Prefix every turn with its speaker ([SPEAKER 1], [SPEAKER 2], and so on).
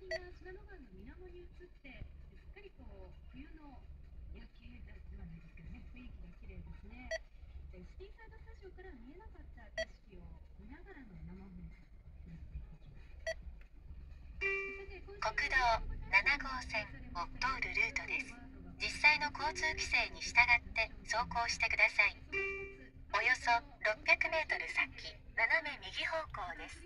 [SPEAKER 1] りが信濃川の水面に映って、すっかりこう冬の夜景ではないですけどね、雰囲気が綺麗ですね。スピーサイドスタジオから見えなかった景色を見ながらの生放送になっていきます。
[SPEAKER 2] 国道7号線を通るルートです。実際の交通規制に従って走行してください。およそ600メートル先、斜め右方向です。